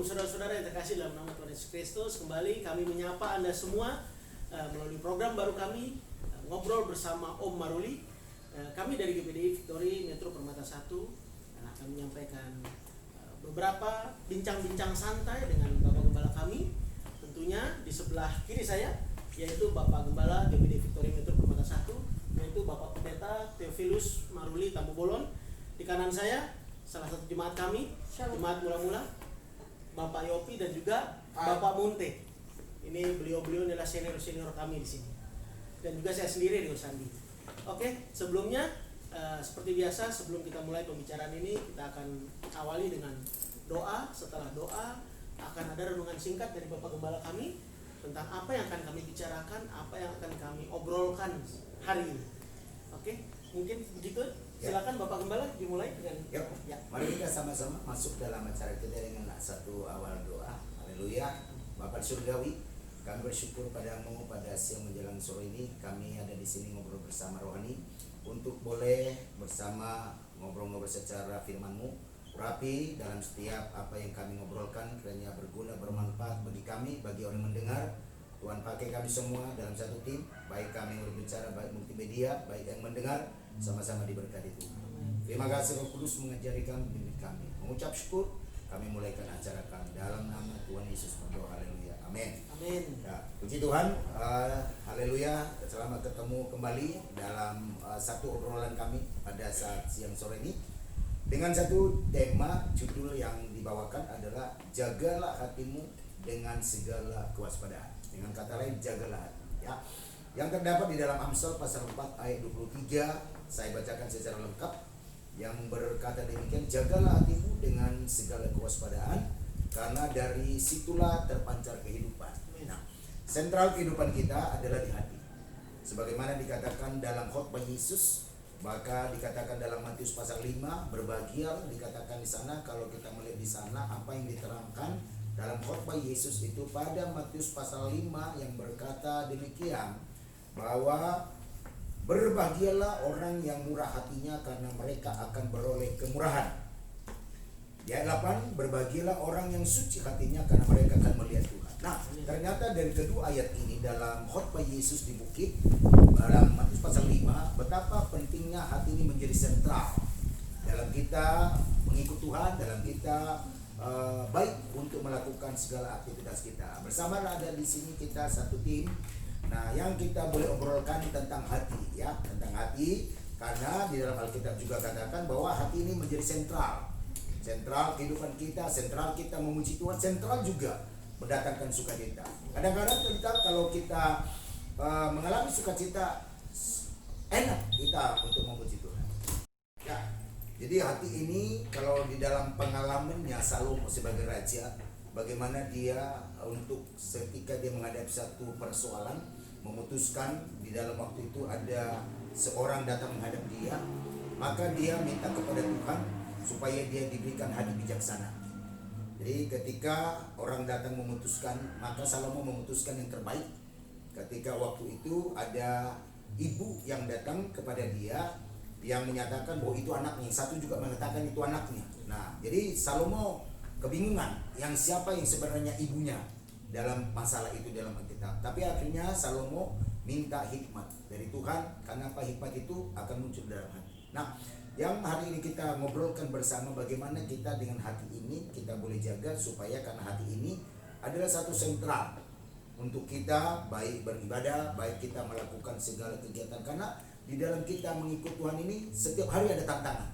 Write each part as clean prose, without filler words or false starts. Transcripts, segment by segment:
Saudara-saudara yang terkasih dalam nama Tuhan Yesus Kristus, kembali kami menyapa Anda semua melalui program baru kami, Ngobrol Bersama Om Maruli. Kami dari GPDI Victory Metro Permata 1 akan menyampaikan beberapa bincang-bincang santai dengan Bapak Gembala kami. Tentunya di sebelah kiri saya, yaitu Bapak Gembala GPDI Victory Metro Permata 1, yaitu Bapak Pendeta Theophilus Maruli Tambubolon. Di kanan saya, salah satu jemaat kami, Jemaat Mula-Mula, Bapak Yopi dan juga Bapak Munte. Ini beliau-beliau adalah senior-senior kami di sini. Dan juga saya sendiri Rio Sandi. Oke, sebelumnya seperti biasa sebelum kita mulai pembicaraan ini, kita akan awali dengan doa. Setelah doa akan ada renungan singkat dari Bapak Gembala kami tentang apa yang akan kami bicarakan, apa yang akan kami obrolkan hari ini. Oke, mungkin begitu. Silakan Bapak Gembala dimulai dengan ya. Mari kita sama-sama masuk dalam acara kita dengan satu awal doa. Haleluya. Bapa surgawi, kami bersyukur padamu pada siang menjelang sore ini. Kami ada di sini ngobrol bersama rohani untuk boleh bersama ngobrol-ngobrol secara firman-Mu. Urapi dalam setiap apa yang kami ngobrolkan kiranya berguna, bermanfaat bagi kami, bagi orang mendengar. Tuhan pakai kami semua dalam satu tim, baik kami yang berbicara, baik multimedia, baik yang mendengar, sama-sama diberkati Tuhan. Terima kasih Roh Kudus mengajari kami, bimbing kami. Mengucap syukur, kami mulaikan acara kami dalam nama Tuhan Yesus berdoa. Haleluya. Amin. Amin. Ya, puji Tuhan. Haleluya. Selamat ketemu kembali dalam satu obrolan kami pada saat siang sore ini dengan satu tema. Judul yang dibawakan adalah jagalah hatimu dengan segala kewaspadaan. Dengan kata lain, jagalah hati. Ya. Yang terdapat di dalam Amsal pasal 4 ayat 23, saya bacakan secara lengkap, yang berkata demikian, jagalah hatimu dengan segala kewaspadaan, karena dari situlah terpancar kehidupan. Nah, sentral kehidupan kita adalah di hati. Sebagaimana dikatakan dalam khotbah Yesus, maka dikatakan dalam Matius pasal 5, berbahagia dikatakan di sana. Kalau kita melihat di sana apa yang diterangkan dalam khotbah Yesus itu pada Matius pasal 5 yang berkata demikian, bahwa berbahagialah orang yang murah hatinya karena mereka akan beroleh kemurahan. Di ayat 8, berbahagialah orang yang suci hatinya karena mereka akan melihat Tuhan. Nah, ternyata dari kedua ayat ini dalam khotbah Yesus di bukit dalam Matius pasal 5, betapa pentingnya hati ini menjadi sentral dalam kita mengikut Tuhan, dalam kita baik untuk melakukan segala aktivitas kita. Bersama ada di sini kita satu tim. Nah, yang kita boleh obrolkan tentang hati, ya, tentang hati, karena di dalam Alkitab juga katakan bahwa hati ini menjadi sentral kehidupan kita, sentral kita memuji Tuhan, sentral juga mendatangkan sukacita. Kadang-kadang kita kalau kita mengalami sukacita, enak kita untuk memuji Tuhan. Ya, jadi hati ini kalau di dalam pengalamannya Salomo sebagai raja, bagaimana dia untuk ketika dia menghadapi satu persoalan, memutuskan di dalam waktu itu ada seorang datang menghadap dia, maka dia minta kepada Tuhan supaya dia diberikan hati bijaksana. Jadi ketika orang datang memutuskan, maka Salomo memutuskan yang terbaik. Ketika waktu itu ada ibu yang datang kepada dia yang menyatakan bahwa itu anaknya, yang satu juga mengatakan itu anaknya. Nah, jadi Salomo kebingungan yang siapa yang sebenarnya ibunya dalam masalah itu dalam Alkitab. Tapi akhirnya Salomo minta hikmat dari Tuhan, karena apa? Hikmat itu akan muncul dalam hati. Nah, yang hari ini kita ngobrolkan bersama bagaimana kita dengan hati ini kita boleh jaga supaya, karena hati ini adalah satu sentral untuk kita baik beribadah, baik kita melakukan segala kegiatan. Karena di dalam kita mengikut Tuhan ini setiap hari ada tantangan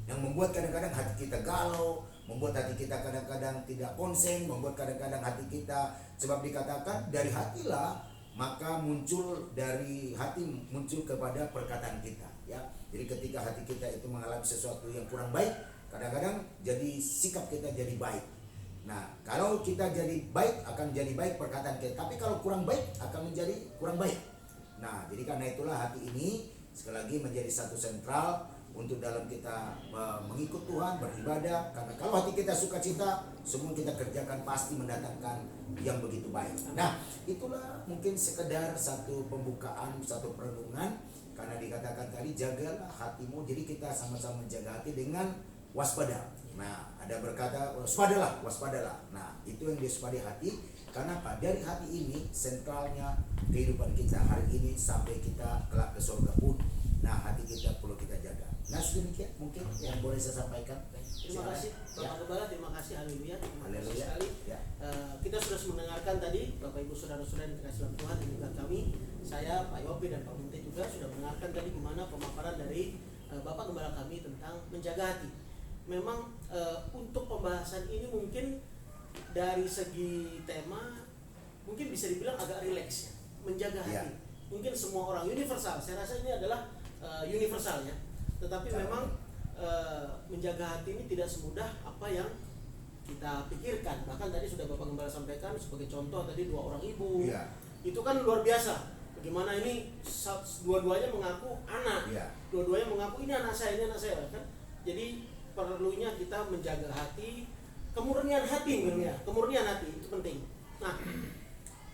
yang membuat kadang-kadang hati kita galau, membuat hati kita kadang-kadang tidak konsen, membuat kadang-kadang hati kita, sebab dikatakan dari hatilah maka muncul, dari hati muncul kepada perkataan kita, ya. Jadi ketika hati kita itu mengalami sesuatu yang kurang baik, kadang-kadang jadi sikap kita jadi baik. Nah, kalau kita jadi baik akan jadi baik perkataan kita, tapi kalau kurang baik akan menjadi kurang baik. Nah, jadi karena itulah hati ini sekali lagi menjadi satu sentral untuk dalam kita mengikut Tuhan, beribadah. Karena kalau hati kita sukacita, semua kita kerjakan pasti mendatangkan yang begitu baik. Nah, itulah mungkin sekedar satu pembukaan, satu perenungan. Karena dikatakan tadi hati, jagalah hatimu. Jadi kita sama-sama menjaga hati dengan waspada. Nah, ada berkata waspadalah, waspadalah. Nah, itu yang diwaspadai hati. Karena apa? Dari hati ini sentralnya kehidupan kita hari ini sampai kita kelak ke surga pun. Nah, hati kita perlu kita jaga. Nah, sedemikian mungkin yang boleh saya sampaikan. Terima kasih Bapak Gembala, terima kasih, haleluya. Terima kasih Haleluya. sekali. Ya. Kita sudah mendengarkan tadi Bapak Ibu saudara-saudara yang dikasih dalam Tuhan, dan juga kami, saya Pak Yopi dan Pak Munte juga sudah mendengarkan tadi gimana pemaparan dari Bapak Gembala kami tentang menjaga hati. Memang untuk pembahasan ini mungkin dari segi tema mungkin bisa dibilang agak rileks ya, menjaga hati. Ya. Mungkin semua orang universal. Saya rasa ini adalah universal ya. Tetapi memang menjaga hati ini tidak semudah apa yang kita pikirkan. Bahkan tadi sudah Bapak Gembala sampaikan sebagai contoh tadi 2 orang ibu. Ya. Itu kan luar biasa. Bagaimana ini dua-duanya mengaku anak. Ya. Dua-duanya mengaku ini anak saya kan. Jadi perlunya kita menjaga hati, kemurnian hati itu penting. Nah,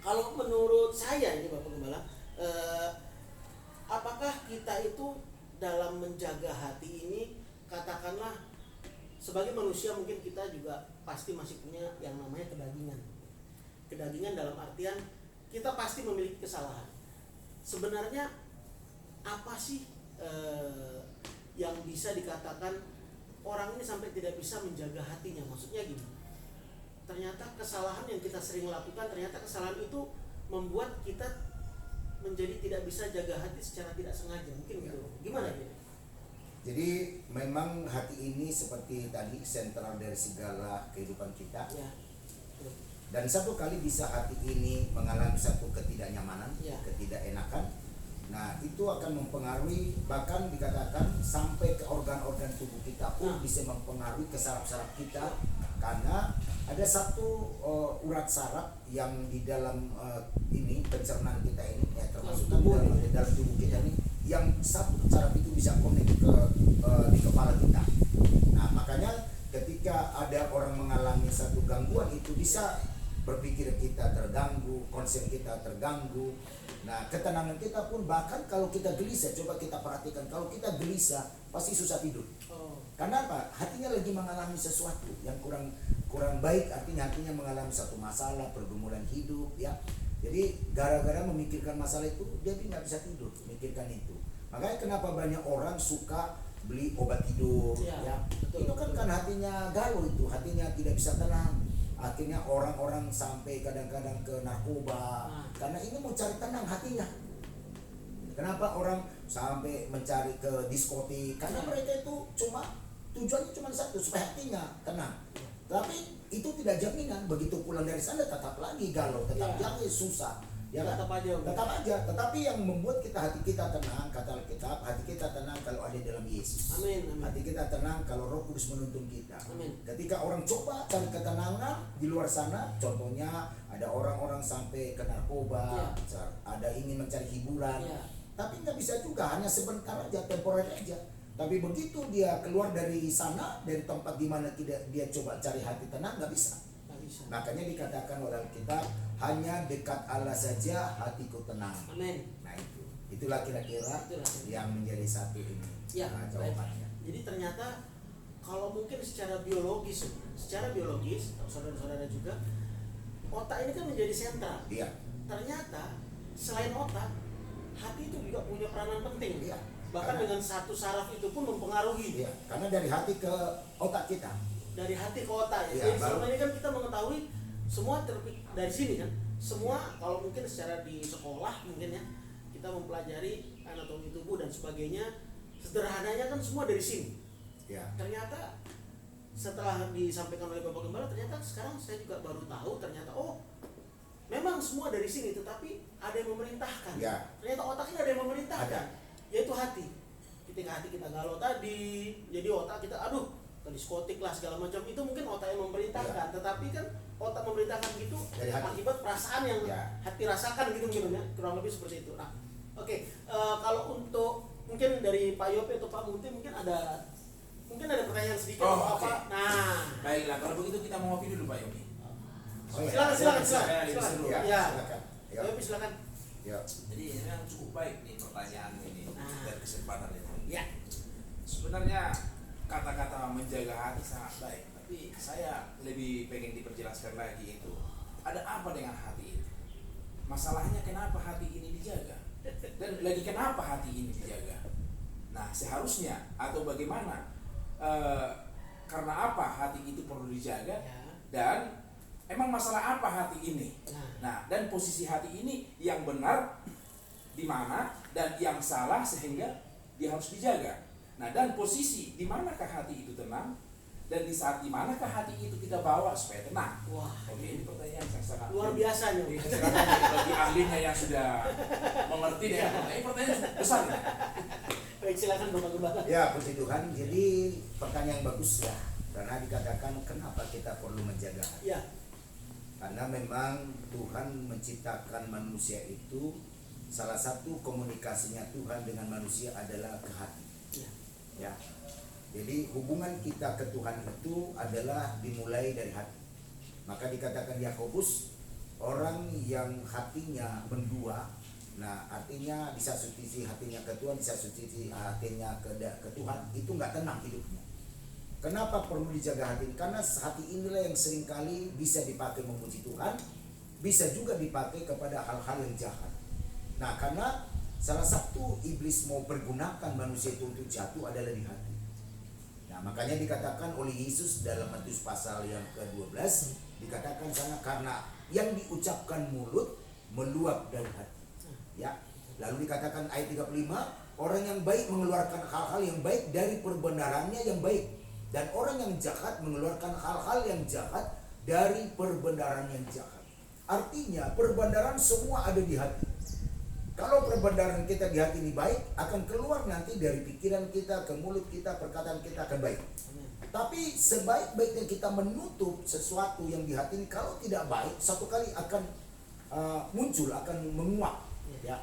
kalau menurut saya ini Bapak Gembala, apakah kita itu dalam menjaga hati ini, katakanlah sebagai manusia mungkin kita juga pasti masih punya yang namanya kedagingan. Kedagingan dalam artian kita pasti memiliki kesalahan. Sebenarnya apa sih yang bisa dikatakan orang ini sampai tidak bisa menjaga hatinya? Maksudnya gini, ternyata kesalahan yang kita sering lakukan, ternyata kesalahan itu membuat kita menjadi tidak bisa jaga hati secara tidak sengaja. Mungkin gitu. Gimana ya? Jadi memang hati ini seperti tadi sentral dari segala kehidupan kita. Ya. Dan satu kali bisa hati ini mengalami satu ketidaknyamanan, Ya. ketidakenakan. Nah, itu akan mempengaruhi, bahkan dikatakan sampai ke organ-organ tubuh kita pun bisa mempengaruhi ke saraf-saraf kita. Karena ada satu urat saraf yang di dalam ini pencernaan kita ini, ya, termasuk di dalam tubuh kita ini, yang satu saraf itu bisa connect ke di kepala kita. Nah, makanya ketika ada orang mengalami satu gangguan itu bisa berpikir kita terganggu, konsen kita terganggu. Nah, ketenangan kita pun, bahkan kalau kita gelisah, coba kita perhatikan, kalau kita gelisah pasti susah tidur. Karena apa? Hatinya lagi mengalami sesuatu yang kurang baik, artinya hatinya mengalami satu masalah, pergumulan hidup, ya. Jadi gara-gara memikirkan masalah itu, dia tidak bisa tidur, memikirkan itu. Makanya kenapa banyak orang suka beli obat tidur, ya. Betul, itu kan hatinya galau, itu hatinya tidak bisa tenang. Akhirnya orang-orang sampai kadang-kadang ke narkoba, karena ini mau cari tenang hatinya. Kenapa orang sampai mencari ke diskotik? Karena mereka itu tujuannya cuma satu, supaya hatinya tenang. Tapi itu tidak jaminan, begitu pulang dari sana tetap lagi galau, tetap lagi susah. Ya kan? Tetap aja. Tetapi yang membuat hati kita tenang, kata Alkitab, hati kita tenang kalau ada dalam Yesus. Amin. Hati kita tenang kalau Roh Kudus menuntun kita. Amin. Ketika orang coba cari ketenangan di luar sana, contohnya ada orang-orang sampai ke narkoba, ada ingin mencari hiburan, tapi nggak bisa juga, hanya sebentar aja, temporer aja. Tapi begitu dia keluar dari sana, dari tempat di mana dia coba cari hati tenang, nggak bisa. Makanya dikatakan oleh Alkitab, hanya dekat Allah saja hatiku tenang. Amin. Nah, itulah kira-kira yang menjadi satu ini. Jawabannya. Jadi ternyata kalau mungkin secara biologis, saudara-saudara juga, otak ini kan menjadi sentral. Iya. Ternyata selain otak, hati itu juga punya peranan penting. Iya. Bahkan dengan satu saraf itu pun mempengaruhi. Iya. Karena dari hati ke otak kita. Dari hati ke otak. Iya, jadi selama ini kan kita mengetahui semua dari sini kan. Semua kalau mungkin secara di sekolah mungkin ya, kita mempelajari anatomi tubuh dan sebagainya. Sederhananya kan semua dari sini. Ya. Ternyata setelah disampaikan oleh Bapak Gembala, ternyata sekarang saya juga baru tahu ternyata memang semua dari sini, tetapi ada yang memerintahkan. Ya. Ternyata otaknya ada yang memerintahkan, yaitu hati. Ketika hati kita galau tadi, jadi otak kita ke diskotik lah segala macam, itu mungkin otak yang memerintahkan. Tetapi kan otak memerintahkan gitu akibat perasaan yang hati rasakan gitu ya, kurang lebih seperti itu. Nah, oke. Kalau untuk mungkin dari Pak Yopi atau Pak Munti mungkin ada pertanyaan sedikit atau apa. Nah, baiklah, kalau begitu kita mau ngopi dulu Pak Yopi. Silakan. Ya. Yopi silakan. Ya. Jadi memang cukup baik nih pertanyaan ini dari kesempatan ini. Ya. Sebenarnya kata-kata menjaga hati sangat baik, tapi saya lebih pengen diperjelaskan lagi itu. Ada apa dengan hati itu? Masalahnya kenapa hati ini dijaga? Dan lagi kenapa hati ini dijaga? Nah, seharusnya atau bagaimana? Karena apa hati itu perlu dijaga? Ya. Dan emang masalah apa hati ini? Nah, dan posisi hati ini yang benar di mana dan yang salah sehingga dia harus dijaga. Nah, dan posisi di manakah hati itu tenang dan di saat di manakah hati itu kita bawa supaya tenang. Wah, Oke, ini pertanyaan yang sangat luar biasa nih. Ini sekarang bagi ahlinya yang sudah mengerti deh. Ini pertanyaan besar ya. Baik, silakan Bapak Gembala. Ya, puji Tuhan. Jadi pertanyaan bagus ya. Karena dikatakan kenapa kita perlu menjaga hati. Ya. Karena memang Tuhan menciptakan manusia itu, salah satu komunikasinya Tuhan dengan manusia adalah ke hati. Ya. Ya. Jadi hubungan kita ke Tuhan itu adalah dimulai dari hati. Maka dikatakan Yakobus, orang yang hatinya mendua, nah artinya di satu sisi hatinya ke Tuhan, di satu sisi hatinya ke Tuhan, itu nggak tenang hidupnya. Kenapa perlu dijaga hati? Karena hati inilah yang seringkali bisa dipakai memuji Tuhan, bisa juga dipakai kepada hal-hal yang jahat. Nah, karena salah satu iblis mau pergunakan manusia itu untuk jatuh adalah di hati. Nah, makanya dikatakan oleh Yesus dalam Matius pasal yang ke-12, dikatakan sana karena yang diucapkan mulut meluap dari hati. Ya. Lalu dikatakan ayat 35, orang yang baik mengeluarkan hal-hal yang baik dari perbenarannya yang baik. Dan orang yang jahat mengeluarkan hal-hal yang jahat dari perbendaharaan yang jahat. Artinya perbendaharaan semua ada di hati. Kalau perbendaharaan kita di hati ini baik, akan keluar nanti dari pikiran kita, ke mulut kita, perkataan kita akan baik. Tapi sebaik-baiknya kita menutup sesuatu yang di hati ini, kalau tidak baik, satu kali akan muncul, akan menguap, ya,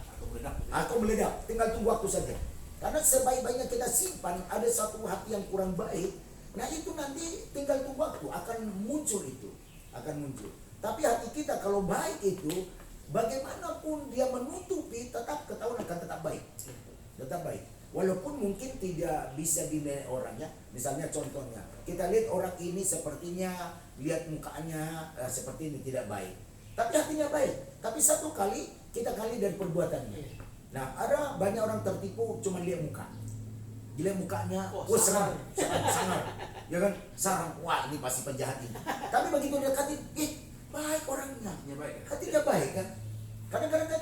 atau meledak. Tinggal tunggu waktu saja. Karena sebaik-baiknya kita simpan, ada satu hati yang kurang baik. Nah itu nanti tinggal tunggu waktu, akan muncul itu, akan muncul. Tapi hati kita kalau baik itu, bagaimanapun dia menutupi, tetap ketahuan akan tetap baik, tetap baik. Walaupun mungkin tidak bisa dinilai orangnya. Misalnya contohnya, kita lihat orang ini sepertinya, lihat mukanya seperti ini tidak baik, tapi hatinya baik. Tapi satu kali kita kali dari perbuatannya. Nah ada banyak orang tertipu cuma lihat muka. Dilihat mukanya, serang, ya kan, sarang, wah ini pasti penjahat ini. Tapi begitu dia kata, baik orangnya, hatinya baik kan. Kadang-kadang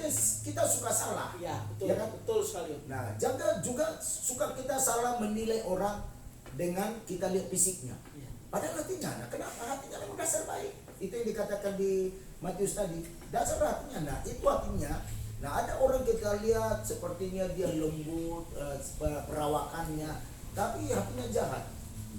kita suka salah, ya betul, ya kan? Betul sekali. Nah, jangan juga suka kita salah menilai orang dengan kita lihat fisiknya. Padahal hatinya, nah kenapa hatinya memang dasar baik? Itu yang dikatakan di Matius tadi, dasar hatinya. Nah itu hatinya. Nah ada orang kita lihat sepertinya dia lembut, perawakannya, tapi hatinya jahat.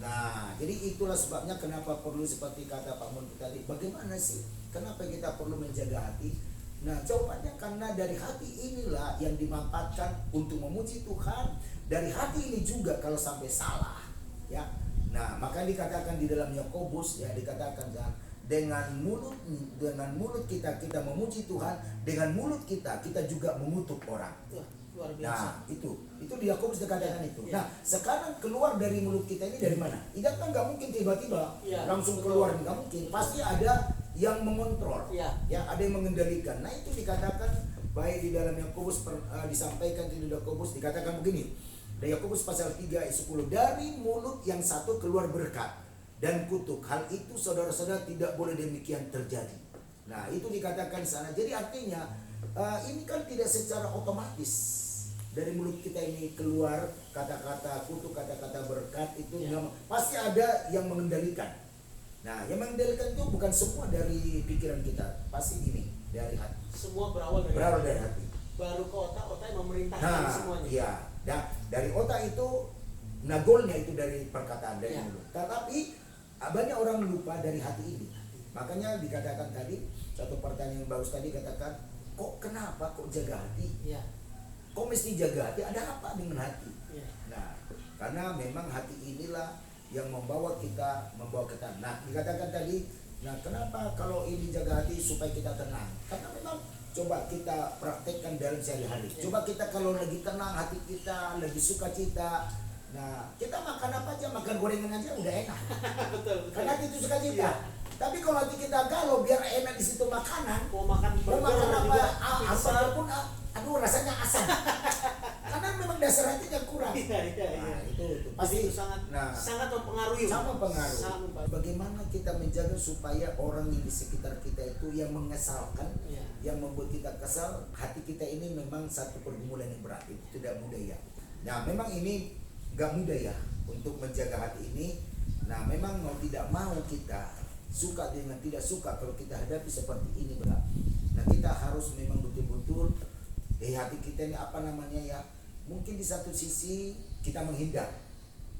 Nah jadi itulah sebabnya kenapa perlu seperti kata Pak Mun tadi, bagaimana sih kenapa kita perlu menjaga hati? Nah jawabannya karena dari hati inilah yang dimanfaatkan untuk memuji Tuhan. Dari hati ini juga kalau sampai salah, ya. Nah maka dikatakan di dalam Yakobus, ya dikatakan dengan mulut kita memuji Tuhan, dengan mulut kita juga mengutuk orang. Luar biasa. Nah itu di Yakobus dikatakan itu. Ya. Nah sekarang keluar dari mulut kita ini dari mana? Tidak kan nggak mungkin tiba-tiba langsung keluar, nggak mungkin. Pasti ada yang mengontrol, ya ada yang mengendalikan. Nah itu dikatakan baik di dalam Yakobus disampaikan di Yakobus dikatakan begini. Dari Yakobus pasal 3 ayat 10, dari mulut yang satu keluar berkat dan kutuk. Hal itu saudara-saudara tidak boleh demikian terjadi. Nah itu dikatakan di sana. Jadi artinya ini kan tidak secara otomatis dari mulut kita ini keluar kata-kata kutuk, kata-kata berkat itu pasti ada yang mengendalikan. Nah yang mengendalikan itu bukan semua dari pikiran kita, pasti ini dari hati. Semua berawal dari hati. Baru ke otak yang memerintahkan semuanya. Iya. Nah dari otak itu, nagolnya itu dari perkataan dari mulut. Tetapi banyak orang lupa dari hati ini. Makanya dikatakan tadi, satu pertanyaan yang bagus tadi katakan, kenapa kok jaga hati? Kok mesti jaga hati? Ada apa dengan hati? Nah, karena memang hati inilah yang membawa kita. Nah, dikatakan tadi, nah kenapa kalau ini jaga hati supaya kita tenang? Karena memang coba kita praktekkan dalam sehari-hari. Ya. Coba kita kalau lagi tenang hati kita, lagi sukacita, nah kita makan apa aja, makan gorengan aja udah enak. Betul. Karena itu sukacita. Iya. Tapi kalau hati kita galau, biar enak di situ makanan, Mau makan mau burger makan apa, juga apa pun, aduh rasanya asam. Karena memang dasar hatinya kurang. Iya, iya, iya. Nah, itu Jadi pasti itu sangat mempengaruhi. sama pengaruh. Sangat mempengaruhi. Bagaimana kita menjaga supaya orang yang di sekitar kita itu yang mengesalkan, Iya. yang membuat kita kesal, hati kita ini memang satu pergumulan yang berat, itu tidak mudah ya. Nah memang ini gak mudah ya untuk menjaga hati ini. Nah memang mau tidak mau kita suka dengan tidak suka kalau kita hadapi seperti ini berat. Nah kita harus memang betul-betul hati kita ini apa namanya ya. Mungkin di satu sisi kita menghindar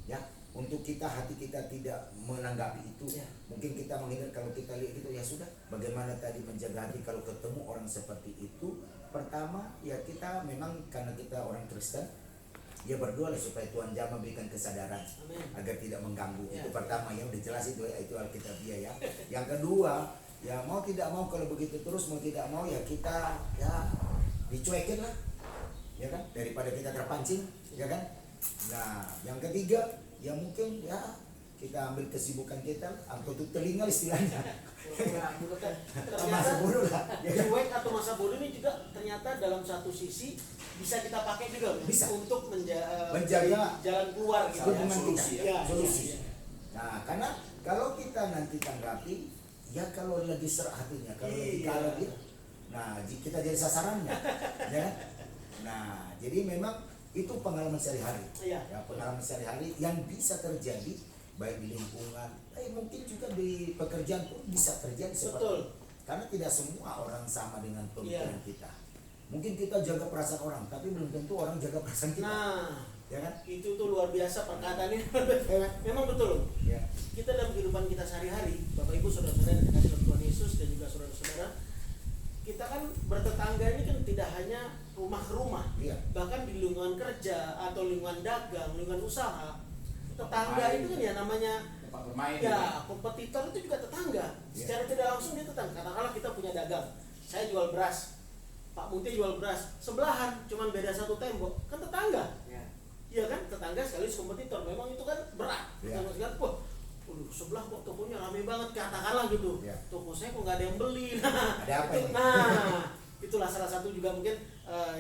ya, untuk kita hati kita tidak menanggapi itu Ya. Mungkin kita menghindar kalau kita lihat itu ya sudah. Bagaimana tadi menjaga hati kalau ketemu orang seperti itu? Pertama ya kita memang karena kita orang Kristen ya berdoa lah supaya Tuhan Jama berikan kesadaran Amin. agar tidak mengganggu. Ya. Itu pertama ya, udah jelas itu ya, itu Alkitabiah ya. Yang kedua ya mau tidak mau kalau begitu terus mau tidak mau ya kita ya dicuekin lah ya kan, daripada kita terpancing ya kan. Nah yang ketiga ya mungkin ya kita ambil kesibukan kita atau tutup telinga istilahnya. Masa bodoh lah ya kan? Cuek atau masa bodoh ini juga ternyata dalam satu sisi bisa kita pakai juga Bisa. untuk Menjaga jalan keluar gitu ya. hubungan solusi kita, ya. solusi. Ya, ya. Nah, karena kalau kita nanti tanggapi, ya kalau lagi serak hatinya, kalau lagi Iya. kalah dia, nah kita jadi sasarannya, ya kan? Nah, jadi memang itu pengalaman sehari-hari, Iya. ya pengalaman sehari-hari yang bisa terjadi baik di lingkungan, mungkin juga di pekerjaan pun bisa terjadi seperti Betul. itu. Karena tidak semua orang sama dengan pemikiran Iya. kita. Mungkin kita jaga perasaan orang, tapi belum tentu orang jaga perasaan kita, Nah, ya kan? itu tuh luar biasa perkataannya. Ya kan? Memang betul. Ya. Kita dalam kehidupan kita sehari-hari, Bapak Ibu saudara-saudara yang dikasihi oleh Tuhan Yesus dan juga saudara-saudara, kita kan bertetangga ini kan tidak hanya rumah ke rumah, Iya. bahkan di lingkungan kerja atau lingkungan dagang, lingkungan usaha, tetangga itu kan ya namanya tempat bermain ya kompetitor itu juga tetangga. Iya. Secara tidak langsung dia tetangga. Katakanlah kita punya dagang, saya jual beras, Pak Munti jual beras, sebelahan, cuman beda satu tembok, kan tetangga. ya. Iya kan, tetangga sekaligus kompetitor. Memang itu kan berat. Iya. Tetangga sekaligus, wah, sebelah kok tokonya rame banget, katakanlah gitu. Iya. Toko saya kok nggak ada yang beli. Nah, Ada apa itu, ini? nah, itulah salah satu juga mungkin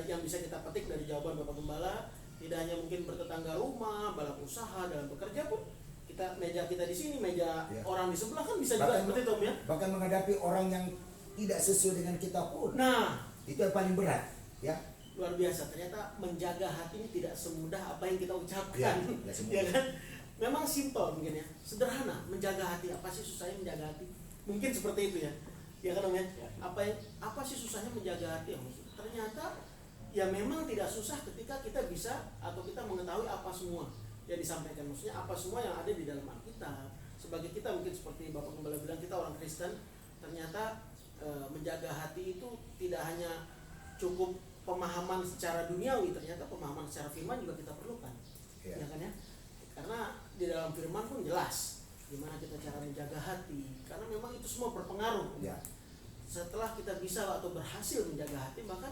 yang bisa kita petik dari jawaban Bapak Gembala. Tidak hanya mungkin bertetangga rumah, balap usaha, dalam bekerja pun meja kita di sini, meja Iya. orang di sebelah kan bisa juga seperti itu, Om, ya. Bahkan menghadapi orang yang tidak sesuai dengan kita pun, Nah, itu yang paling berat ya. luar biasa, ternyata menjaga hati ini tidak semudah apa yang kita ucapkan. Ya, tidak semudah. Ya kan? Memang simpel mungkin ya, sederhana. Menjaga hati, apa sih susahnya menjaga hati? Mungkin seperti itu ya. Ya kan, Om, ya? Apa sih susahnya menjaga hati? Ternyata ya memang tidak susah ketika kita bisa atau kita mengetahui apa semua yang disampaikan. Maksudnya apa semua yang ada di dalam Alkitab. Sebagai kita mungkin seperti Bapak Gembala bilang, kita orang Kristen, ternyata menjaga hati itu tidak hanya cukup pemahaman secara duniawi, ternyata pemahaman secara firman juga kita perlukan. Iya. Ya kan ya? Karena di dalam firman pun jelas gimana kita cara menjaga hati, karena memang itu semua berpengaruh. Ya. Setelah kita bisa atau berhasil menjaga hati, bahkan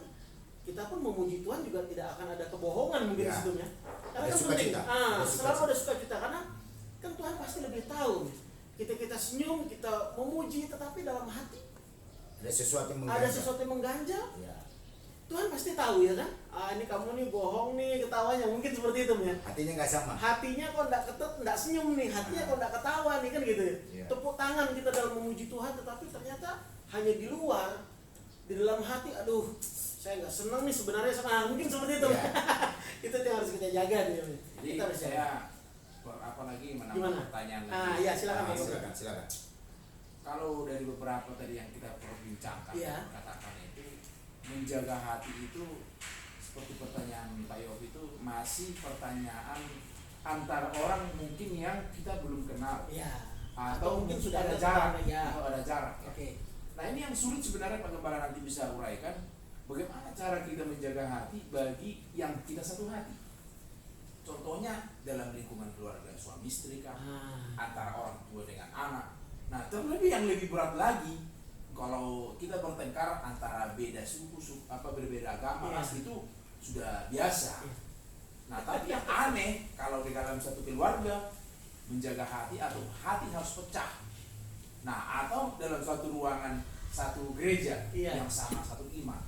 kita pun memuji Tuhan juga tidak akan ada kebohongan mungkin Ya. di situ ya. Karena Ada kan penting. sukacita. Ada Selalu sukacita. ada sukacita, karena kan Tuhan pasti lebih tahu. Kita senyum, kita memuji, tetapi dalam hati Ada sesuatu yang ada mengganjal. sesuatu yang mengganjal. Ya. Tuhan pasti tahu ya kan. Ini kamu nih bohong nih, ketawanya mungkin seperti itu ya. Hatinya nggak sama. Hatinya kok enggak senyum nih, hatinya kok enggak ketawa nih, kan gitu ya. Iya. Tepuk tangan kita dalam memuji Tuhan, tetapi ternyata hanya di luar, di dalam hati, aduh, saya nggak senang nih sebenarnya sama, mungkin seperti itu. Iya. Itu yang harus kita jaga nih. Jadi Kita harus jaga. saya apa lagi Gimana? menambah pertanyaan lagi. Iya, silakan, Pak. Silakan. Kalau dari beberapa tadi yang kita perbincangkan, Iya. katakan itu menjaga hati itu seperti pertanyaan Pak Yofi itu masih pertanyaan antar orang mungkin yang kita belum kenal Ya. atau mungkin sudah ada ada jarak ya. atau ada jarak. Ya. Oke. Nah ini yang sulit sebenarnya Pak Gembala nanti bisa uraikan bagaimana cara kita menjaga hati bagi yang kita satu hati. Contohnya dalam lingkungan keluarga suami istri kah, antara orang tua dengan anak. Nah terlebih yang lebih berat lagi kalau kita bertengkar antara beda suku, berbeda agama, Iya. ras itu sudah biasa. Iya. Nah, tapi yang aneh kalau di dalam satu keluarga menjaga hati atau hati harus pecah. Nah, atau dalam suatu ruangan satu gereja Iya. yang sama satu iman.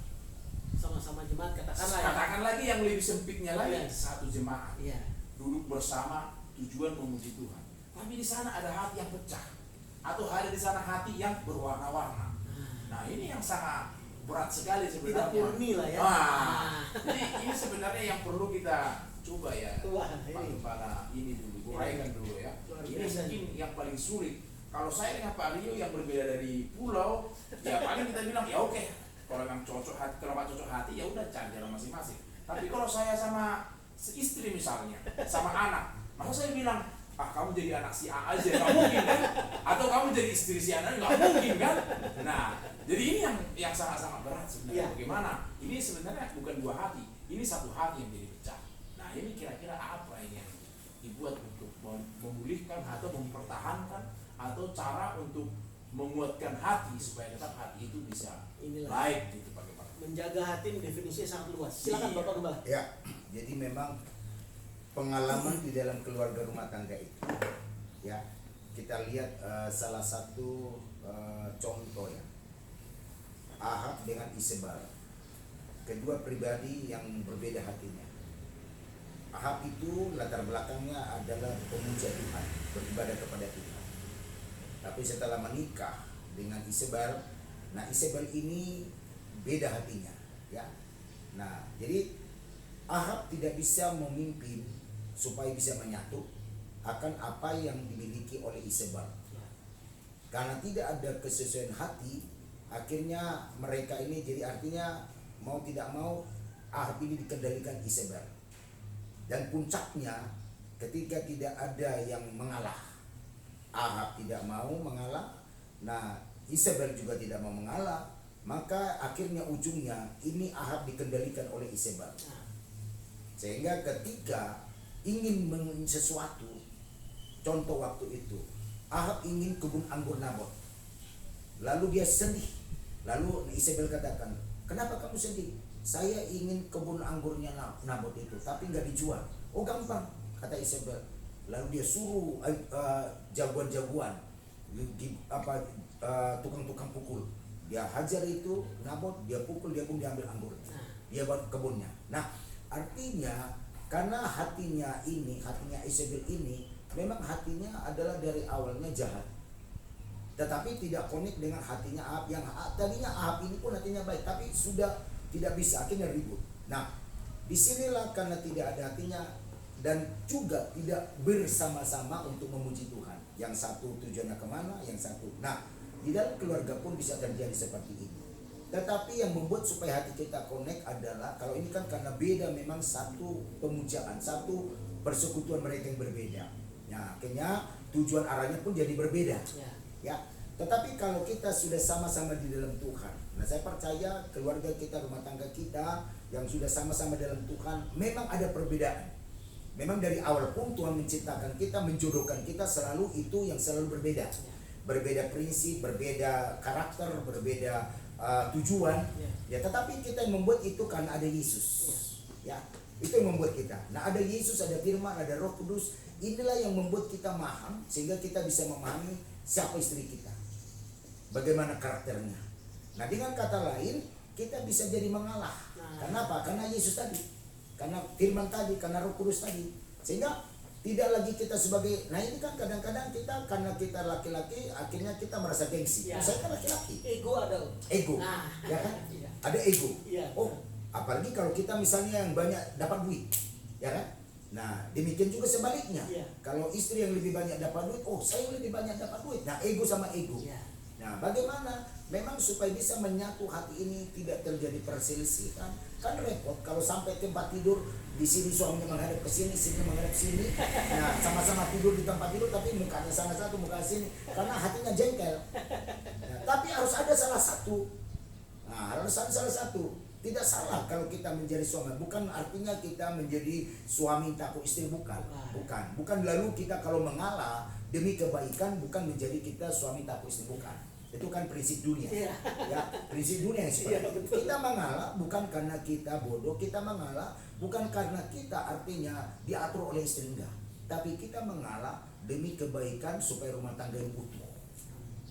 Sama-sama jemaat katakanlah ya. Katakan lagi yang lebih sempitnya lagi Iya. satu jemaat Iya. duduk bersama tujuan memuji Tuhan. Tapi di sana ada hati yang pecah atau ada di sana hati yang berwarna-warna. Nah, ini yang sangat berat sekali Tidak sebenarnya. murni lah ya. Jadi ini sebenarnya yang perlu kita coba ya. Wah, ini. Pak Gembala ini dulu, uraikan dulu ya. Luar Ini biasa. mungkin yang paling sulit. Kalau saya dengan Pak Rio yang berbeda dari pulau, ya paling kita bilang ya oke. Kalau memang cocok hati, kalau nggak cocok hati ya udah cari jalan masing-masing. Tapi kalau saya sama istri misalnya, sama anak, maka saya bilang, kamu jadi anak si A aja, nggak mungkin kan? Atau kamu jadi istri si A, nggak mungkin kan? Nah, jadi ini yang sangat-sangat berat sebenarnya. Ya. Bagaimana? Ini sebenarnya bukan dua hati, ini satu hati yang jadi pecah. Nah, ini kira-kira apa ini yang dibuat untuk memulihkan atau mempertahankan atau cara untuk menguatkan hati supaya tetap hati itu bisa Inilah. baik gitu Pak Gembala. Menjaga hati definisinya sangat luas. Silakan Iya. Bapak Gembala. Ya, jadi memang pengalaman di dalam keluarga rumah tangga itu, ya kita lihat salah satu contoh ya, Ahab dengan Isebal, kedua pribadi yang berbeda hatinya. Ahab itu latar belakangnya adalah pemuja Tuhan, beribadah kepada Tuhan. Tapi setelah menikah dengan Isebal, nah Isebal ini beda hatinya, ya. Nah, jadi Ahab tidak bisa memimpin supaya bisa menyatu akan apa yang dimiliki oleh Isebal. Karena tidak ada kesesuaian hati, akhirnya mereka ini jadi artinya mau tidak mau Ahab ini dikendalikan Isebal. Dan puncaknya ketika tidak ada yang mengalah, Ahab tidak mau mengalah, nah Isebal juga tidak mau mengalah, maka akhirnya ujungnya ini Ahab dikendalikan oleh Isebal. Sehingga ketika ingin sesuatu, contoh waktu itu Ahab ingin kebun anggur Nabot, lalu dia sedih. Lalu Isebel katakan, kenapa kamu sedih? Saya ingin kebun anggurnya Nabot itu, tapi nggak dijual. Oh gampang, kata Isebel. Lalu dia suruh jagoan-jagoan, tukang-tukang pukul. Dia hajar itu Nabot, dia pukul, dia pun diambil anggur, dia buat kebunnya. Nah, artinya karena hatinya Isebel ini memang hatinya adalah dari awalnya jahat, tetapi tidak connect dengan hatinya Ahab yang tadinya Ahab ini pun hatinya baik, tapi sudah tidak bisa, akhirnya ribut. Nah, disinilah karena tidak ada hatinya dan juga tidak bersama-sama untuk memuji Tuhan. Yang satu tujuannya kemana, yang satu. Nah, di dalam keluarga pun bisa terjadi seperti ini. Tetapi yang membuat supaya hati kita connect adalah, kalau ini kan karena beda, memang satu pemujaan, satu persekutuan mereka yang berbeda. Nah, akhirnya tujuan arahnya pun jadi berbeda. Ya. Tetapi kalau kita sudah sama-sama di dalam Tuhan, nah saya percaya keluarga kita, rumah tangga kita yang sudah sama-sama dalam Tuhan, memang ada perbedaan. Memang dari awal pun Tuhan menciptakan kita, menjodohkan kita selalu itu yang selalu berbeda. Berbeda prinsip, berbeda karakter, berbeda tujuan. Ya, tetapi kita yang membuat itu karena ada Yesus. Ya, itu yang membuat kita. Nah, ada Yesus, ada Firman, ada Roh Kudus. Inilah yang membuat kita paham sehingga kita bisa memahami siapa istri kita, bagaimana karakternya. Nah, dengan kata lain, kita bisa jadi mengalah. Kenapa? Karena Yesus tadi, karena Firman tadi, karena Roh Kudus tadi. Sehingga tidak lagi kita sebagai, nah ini kan kadang-kadang kita karena kita laki-laki akhirnya kita merasa gengsi. Ya. Oh, saya kan laki-laki. Ego ada. Ego, Nah. ya kan? Iya. Ada ego. Iya. Oh, apalagi kalau kita misalnya yang banyak dapat duit, ya kan? Nah, demikian juga sebaliknya. Iya. Kalau istri yang lebih banyak dapat duit, oh saya lebih banyak dapat duit. Nah, ego sama ego. Iya. Nah, bagaimana? Memang supaya bisa menyatu hati ini, tidak terjadi perselisihan. Kan repot kalau sampai tempat tidur di sini suaminya menghadap ke sini, sini menghadap sini. Nah, sama-sama tidur di tempat tidur tapi mukanya sana satu, muka sini, karena hatinya jengkel. Nah, tapi harus ada salah satu. Nah, harus ada salah satu. Tidak salah kalau kita menjadi suami, bukan artinya kita menjadi suami takut istri, bukan. Bukan lalu kita kalau mengalah demi kebaikan, bukan menjadi kita suami takut istri, bukan. Itu kan prinsip dunia. Iya. Ya, prinsip dunia yang seperti Iya, itu. betul. Kita mengalah bukan karena kita bodoh, kita mengalah bukan karena kita artinya diatur oleh istri, enggak. Tapi kita mengalah demi kebaikan supaya rumah tangga yang utuh.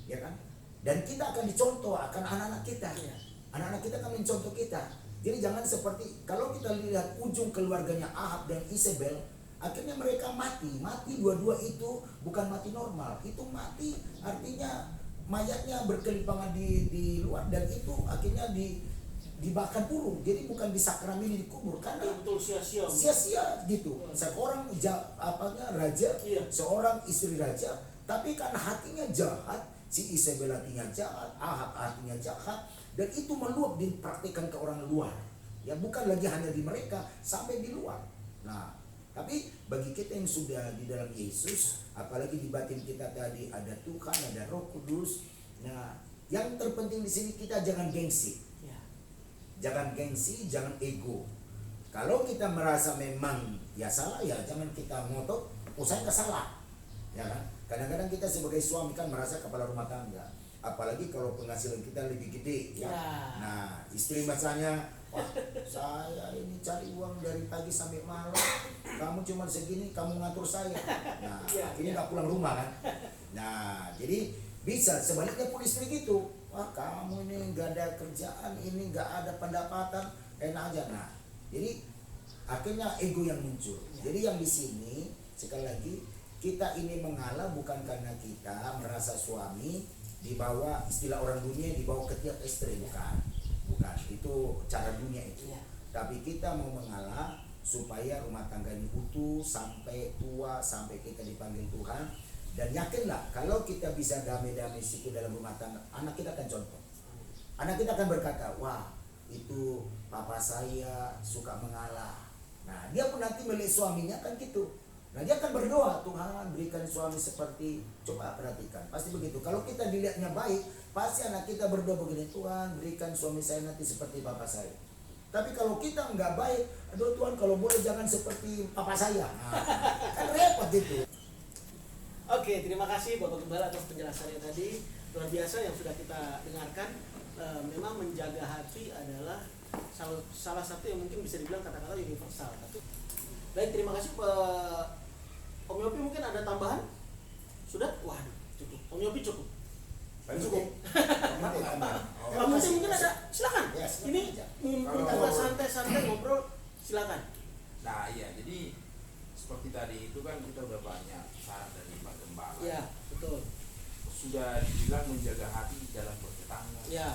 Ya kan? Dan kita akan dicontoh akan anak-anak kita. Iya. Anak-anak kita akan mencontoh kita. Jadi jangan seperti kalau kita lihat ujung keluarganya Ahab dan Isabel, akhirnya mereka mati. Mati dua-dua itu bukan mati normal. Itu mati artinya mayatnya berkelipangan di luar, dan itu akhirnya dibakar burung. Jadi bukan disakramini dikubur karena Betul, sia-sia. sia-sia gitu. Seorang raja, Iya. seorang istri raja, tapi karena hatinya jahat, si Isabel hatinya jahat, Ahab hatinya jahat, dan itu meluap dipraktikkan ke orang luar. Ya bukan lagi hanya di mereka, sampai di luar. Nah, tapi bagi kita yang sudah di dalam Yesus, apalagi di batin kita tadi ada Tuhan, ada Roh Kudus. Nah, yang terpenting di sini kita jangan gengsi. Ya. Jangan gengsi, jangan ego. Kalau kita merasa memang ya salah, ya jangan kita ngotot, oh saya nggak salah. Ya kan? Kadang-kadang kita sebagai suami kan merasa kepala rumah tangga. Apalagi kalau penghasilan kita lebih gede, ya. Ya. Nah, istri misalnya, wah saya ini cari uang dari pagi sampai malam, kamu cuma segini, kamu ngatur saya. Nah, Ya, akhirnya ya. nggak pulang rumah kan. Nah, jadi bisa sebaliknya pun istri gitu, wah kamu ini nggak ada kerjaan, ini nggak ada pendapatan, enak aja. Nah, jadi akhirnya ego yang muncul. Ya. Jadi yang di sini sekali lagi kita ini mengalah bukan karena kita merasa suami dibawa, istilah orang dunia dibawa ke tiap istri, bukan itu cara dunia itu. Ya. Tapi kita mau mengalah supaya rumah tangga ini utuh sampai tua, sampai kita dipanggil Tuhan. Dan yakinlah kalau kita bisa damai-damai situ dalam rumah tangga, anak kita akan contoh. Anak kita akan berkata, wah itu papa saya suka mengalah. Nah dia pun nanti melihat suaminya kan gitu. Nah dia akan berdoa, Tuhan berikan suami seperti, coba perhatikan, pasti begitu. Kalau kita dilihatnya baik, pasti anak kita berdoa begini, Tuhan berikan suami saya nanti seperti papa saya. Tapi kalau kita nggak baik, aduh Tuhan kalau boleh jangan seperti papa saya. Nah, kan repot gitu. Oke, terima kasih Bapak Gembala atas penjelasannya tadi. Luar biasa yang sudah kita dengarkan. Memang menjaga hati adalah salah satu yang mungkin bisa dibilang kata-kata universal. Baik, terima kasih Pak Om Yopi. Mungkin ada tambahan? Sudah? Waduh, cukup. Om Yopi cukup. Cukup. Pak Musa mungkin ada, silakan. Yes, Ini mumpung kita santai-santai ngobrol, silakan. Nah iya, jadi seperti tadi itu kan kita udah banyak saran dari Pak Gembala. Ya, betul. Sudah dibilang menjaga hati dalam bertetangga. Ya,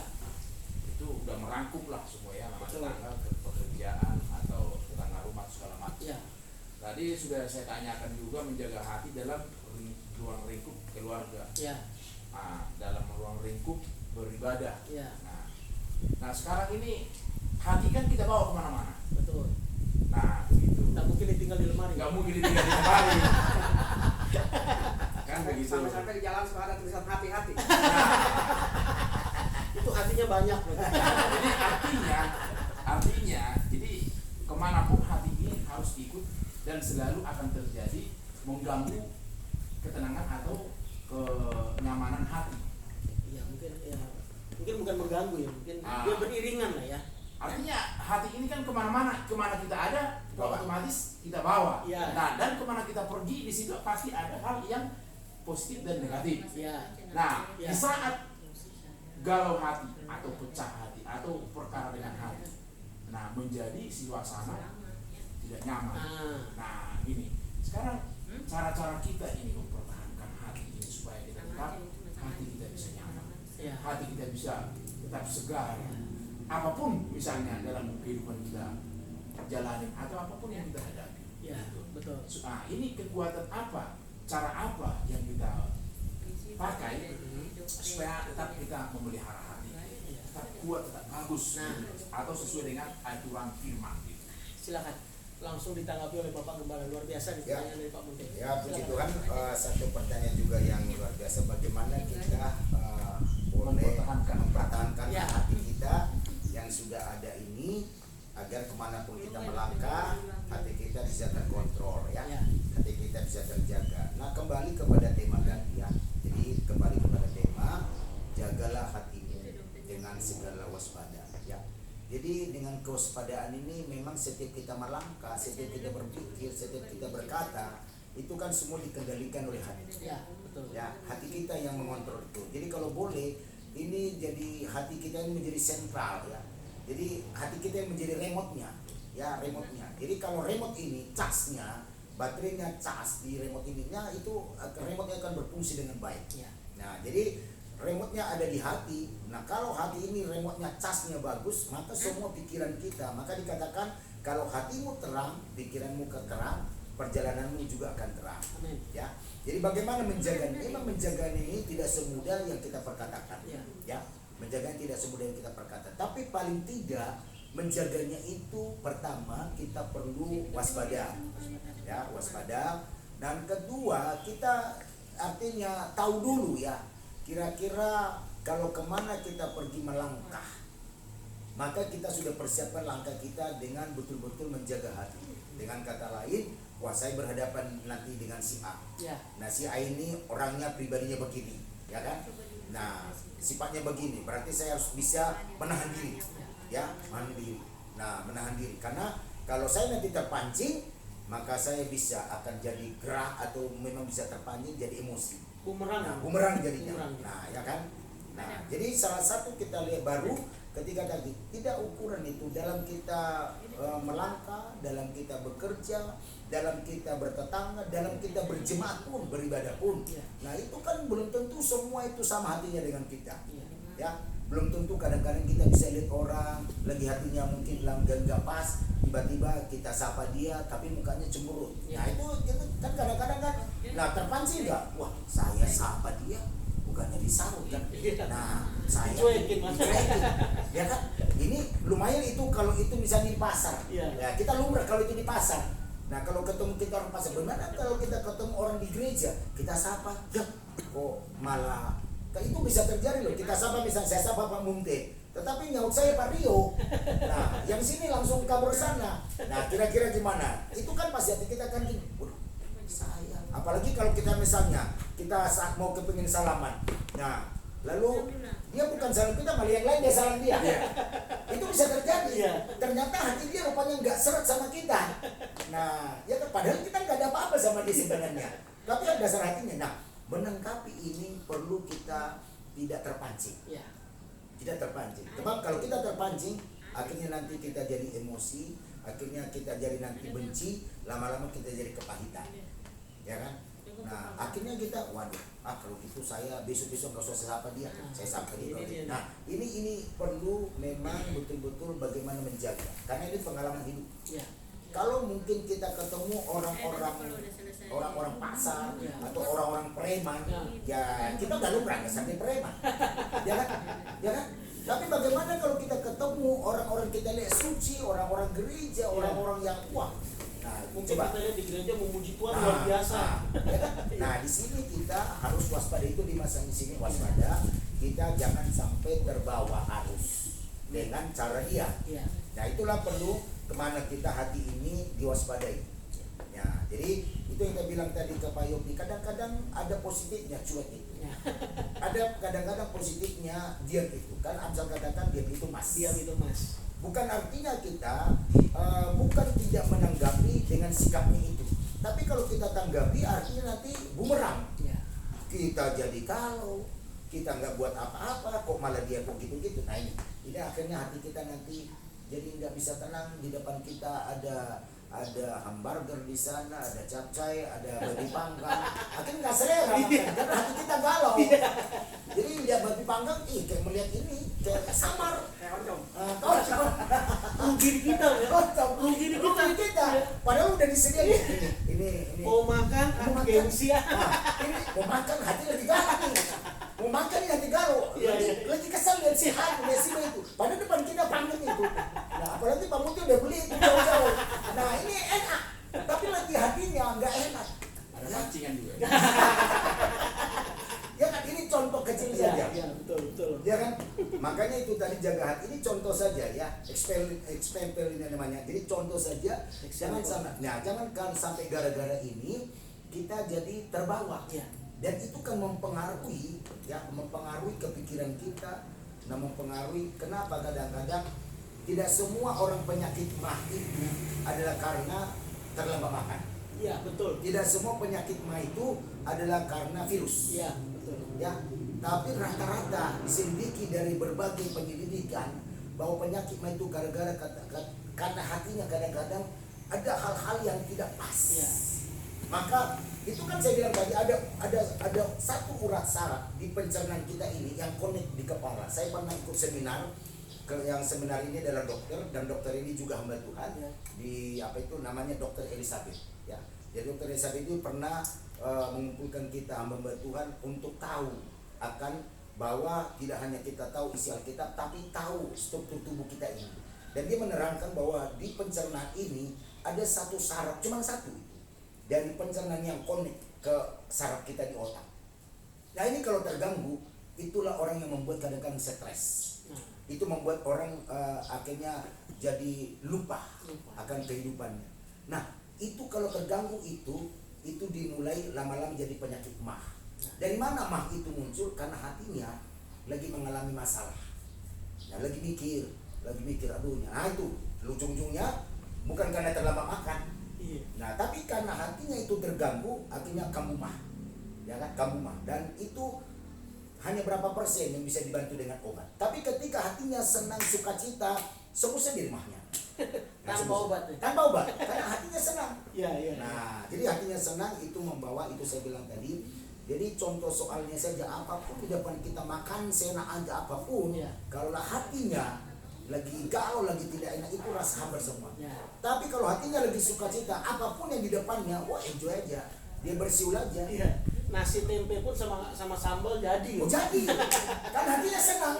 Itu udah merangkum lah semua ya, nama Betul. tetangga, pekerjaan atau tetangga rumah segala macam. ya, Tadi sudah saya tanyakan juga menjaga hati dalam ruang lingkup keluarga. ya, Nah, dalam ruang lingkup beribadah. ya, Nah sekarang ini hati kan kita bawa kemana-mana. betul. Nah begitu. Nggak mungkin ditinggal di lemari. Nggak mungkin ditinggal di lemari. Kan begitu. Sampai-sampai di jalan suka ada tulisan hati-hati. Itu hatinya banyak loh. Jadi artinya, jadi kemanapun hati ini harus ikut dan selalu akan terjadi mengganggu ketenangan atau kenyamanan hati. Ya mungkin bukan mengganggu ya, mungkin Ah. dia beriringan lah ya. Artinya hati ini kan kemana-mana kita ada, Bawa. otomatis kita bawa. Iya. Nah dan kemana kita pergi di situ pasti ada hal yang positif dan negatif. Ya, Nah Ya. di saat galau hati atau pecah hati atau perkara dengan hati, nah menjadi suasana tidak nyaman. Nah ini sekarang cara-cara kita ini mempertahankan hati ini supaya kita tetap hati kita bisa nyaman, ya, hati kita bisa tetap segar. Apapun misalnya dalam kehidupan kita jalani atau apapun yang kita hadapi. ya, Gitu. betul. Nah ini kekuatan apa, cara apa yang kita pakai supaya tetap kita memelihara hati, tetap kuat, tetap bagus, Nah. gitu. Atau sesuai dengan aturan firman. Gitu. Silakan langsung ditanggapi oleh Bapak Gembala. Luar biasa nih Ya. pertanyaan dari Pak Munte. Ya puji Silakan. Tuhan, satu pertanyaan juga yang luar biasa, bagaimana kita boleh mempertahankan Ya. hati kita yang sudah ada ini agar kemanapun kita melangkah hati kita bisa terkontrol ya, Ya. hati kita bisa terjaga. Nah kembali kepada tema tadi ya, jadi kembali kepada tema jaga Jadi dengan kewaspadaan ini memang setiap kita melangkah, setiap kita berpikir, setiap kita berkata, itu kan semua dikendalikan oleh hati. Ya, betul. Ya, hati kita yang mengontrol itu. Jadi kalau boleh, ini jadi hati kita ini menjadi sentral ya. Jadi hati kita yang menjadi remote-nya, ya remote-nya. Jadi kalau remote ini casnya, baterainya cas di remote ininya itu remote-nya akan berfungsi dengan baik. Ya. Nah, jadi remote-nya ada di hati. Nah, kalau hati ini remote-nya casnya bagus, maka semua pikiran kita, maka dikatakan kalau hatimu terang, pikiranmu terang, perjalananmu juga akan terang. Amin. Ya. Jadi bagaimana menjaganya? Memang menjaganya ini tidak semudah yang kita perkatakan. Ya. Ya. Menjaganya tidak semudah yang kita perkatakan. Tapi paling tidak menjaganya itu pertama kita perlu waspada. Ya, waspada. Dan kedua, kita artinya tahu dulu ya. Kira-kira kalau kemana kita pergi melangkah, maka kita sudah persiapkan langkah kita dengan betul-betul menjaga hati. Dengan kata lain, wah saya berhadapan nanti dengan si A. Ya. Nah si A ini orangnya pribadinya begini, ya kan? Nah sifatnya begini, berarti saya harus bisa menahan diri, ya menahan diri. Nah menahan diri, karena kalau saya nanti terpancing, maka saya bisa akan jadi gerak atau memang bisa terpancing jadi emosi. Bumerang. Nah, bumerang jadinya. Bumerang. Nah, ya kan? Nah, jadi salah satu kita lihat baru ketika tadi tidak ukuran itu dalam kita melangkah, dalam kita bekerja, dalam kita bertetangga, dalam kita berjemaat pun, beribadah pun. Ya. Nah, itu kan belum tentu semua itu sama hatinya dengan kita. Ya. Ya, belum tentu kadang-kadang kita bisa lihat orang lagi hatinya mungkin nggak pas, tiba-tiba kita sapa dia tapi mukanya cemberut. Ya. Nah itu kan kadang-kadang kan, nah terpancing nggak? Wah saya sapa dia bukannya disahut kan? Nah saya Dicuekin, Mas. dicuekin. Ya kan? Ini lumayan itu kalau itu misalnya di pasar. Ya. Ya kita lumrah kalau itu di pasar. Nah kalau ketemu kita orang pasar, benar kalau kita ketemu orang di gereja kita sapa, ya kok malah itu bisa terjadi loh. Kita sapa misalnya saya sapa Pak Munte, tetapi nyaut saya Pak Rio. Nah, yang sini langsung kabur sana. Nah, kira-kira gimana? Itu kan pasti hati kita kan gini. Waduh, saya. Apalagi kalau kita misalnya kita saat mau kepingin salaman. Nah, lalu dia bukan salam kita, malah yang lain dia salam dia. Itu bisa terjadi. Iya. Ternyata hati dia rupanya nggak seret sama kita. Nah, ya kan padahal kita nggak ada apa-apa sama dia sebenarnya. Tapi ada dasar hatinya. Nah, menanggapi ini perlu kita tidak terpancing. Ya. Tidak terpancing. Sebab kalau kita terpancing, akhirnya nanti kita jadi emosi, akhirnya kita jadi nanti benci, lama-lama kita jadi kepahitan. Ya kan? Nah, akhirnya kita, waduh, kalau gitu saya besok-besok nggak usah sapa dia, saya sapa dia. Nah, ini perlu memang betul-betul bagaimana menjaga, karena ini pengalaman hidup. Ya. Kalau mungkin kita ketemu orang-orang pasar atau orang-orang preman, ya kita nggak lumrah nggak sampai preman, ya kan? Ya kan? Tapi bagaimana kalau kita ketemu orang-orang kita lihat suci, orang-orang gereja, orang-orang yang wah, nah Mungkin coba. kita lihat di gereja memuji Tuhan luar biasa. Ya kan? Nah di sini kita harus waspada, itu di masa di sini waspada, kita jangan sampai terbawa arus dengan cara dia. Ya. Nah itulah perlu kemana kita hati ini diwaspadai. Ya, jadi itu yang kita bilang tadi ke Pak Yopi, kadang-kadang ada positifnya cuek itu. Ya. Ada kadang-kadang positifnya diam itu. Kan Amsal katakan diam itu mas. Diam itu mas. Bukan artinya kita bukan tidak menanggapi dengan sikapnya itu. Tapi kalau kita tanggapi artinya nanti bumerang. Ya. Kita jadi kalau kita nggak buat apa-apa kok malah dia kok gitu-gitu. Nah ini akhirnya hati kita nanti jadi nggak bisa tenang. Di depan kita ada hamburger di sana, ada capcay, ada babi panggang. Akhirnya nggak selera makan, karena hati kita galau. Jadi lihat babi panggang, kayak melihat ini kayak samar. Rugi di kita ya. Rugi di kita. Padahal udah disediain ini. Mau makan, gengsi ya. Ini mau makan hati lagi galau nih. Mau makan nih hati galau. Lagi kesal lihat si Han, lihat si itu. Padahal depan kita panggang itu. Nah apalagi Pak Muti udah beli itu jauh-jauh. Nah ini enak, tapi lagi hatinya nggak enak. Ada pancingan juga. Ya kan ini contoh kecil saja. Ya, betul. Ya kan? Makanya itu tadi jaga hati ini contoh saja ya. Example ini namanya. Jadi contoh saja. Jangan sampai gara-gara ini kita jadi terbawa. Ya. Dan itu kan mempengaruhi kepikiran kita. Nah mempengaruhi kenapa kadang-kadang tidak semua orang penyakit mah itu adalah karena terlambat makan. Iya, betul. Tidak semua penyakit mah itu adalah karena virus. Iya, betul. Ya, tapi rata-rata diselidiki dari berbagai penyelidikan bahwa penyakit mah itu gara-gara karena hatinya kadang-kadang ada hal-hal yang tidak pas. Iya. Maka itu kan saya bilang tadi ada satu urat saraf di pencernaan kita ini yang connect di kepala. Saya pernah ikut seminar, yang seminar ini adalah dokter, dan dokter ini juga hamba Tuhan, Ya. di apa itu namanya Dokter Elizabeth, ya. Jadi Dokter Elizabeth itu pernah mengumpulkan kita hamba Tuhan untuk tahu akan bahwa tidak hanya kita tahu isi Alkitab, tapi tahu struktur tubuh kita ini. Dan dia menerangkan bahwa di pencernaan ini ada satu saraf, cuma satu, dari pencernaan yang connect ke saraf kita di otak. Nah ini kalau terganggu, itulah orang yang membuat kadang-kadang stres. Itu membuat orang akhirnya jadi lupa akan kehidupannya. Nah itu kalau terganggu itu dimulai lama-lama jadi penyakit mah. Dari mana mah itu muncul? Karena hatinya lagi mengalami masalah. Nah, lagi mikir, aduhnya. Nah itu ujung-ujungnya bukan karena terlambat makan. Iya. Nah, tapi karena hatinya itu terganggu, akhirnya kamu mah. Ya kan? Kamu mah. Dan itu hanya berapa persen yang bisa dibantu dengan obat. Tapi ketika hatinya senang, sukacita, sembuhnya di rumahnya. Nah, Tanpa sembuh. obat ya? Tanpa obat, karena hatinya senang. Iya, iya. Nah, jadi hatinya senang itu membawa, itu saya bilang tadi. Jadi contoh soalnya saja, apapun di depan kita makan, seenak aja apapun, Iya. kalaulah hatinya lagi galau, lagi tidak enak, itu rasa hambar semua. Ya. Tapi kalau hatinya lagi sukacita, apapun yang di depannya, wah enjoy aja, dia bersiul aja. Iya. Nasi tempe pun sama sambal jadi. Oh jadi, kan hatinya senang.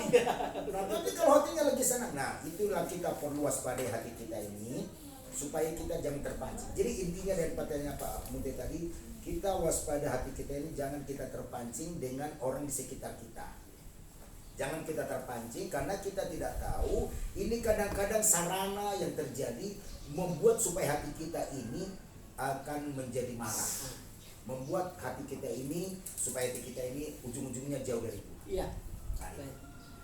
Nah, tapi kalau hatinya lagi senang, nah itulah kita perlu waspadai hati kita ini supaya kita jangan terpancing. Jadi intinya dari pertanyaan Pak Munte tadi, kita waspada hati kita ini, jangan kita terpancing dengan orang di sekitar kita. Jangan kita terpancing karena kita tidak tahu. Ini kadang-kadang sarana yang terjadi membuat supaya hati kita ini akan menjadi marah. Membuat hati kita ini, supaya hati kita ini ujung-ujungnya jauh dari Tuhan. Iya. Nah, Baik.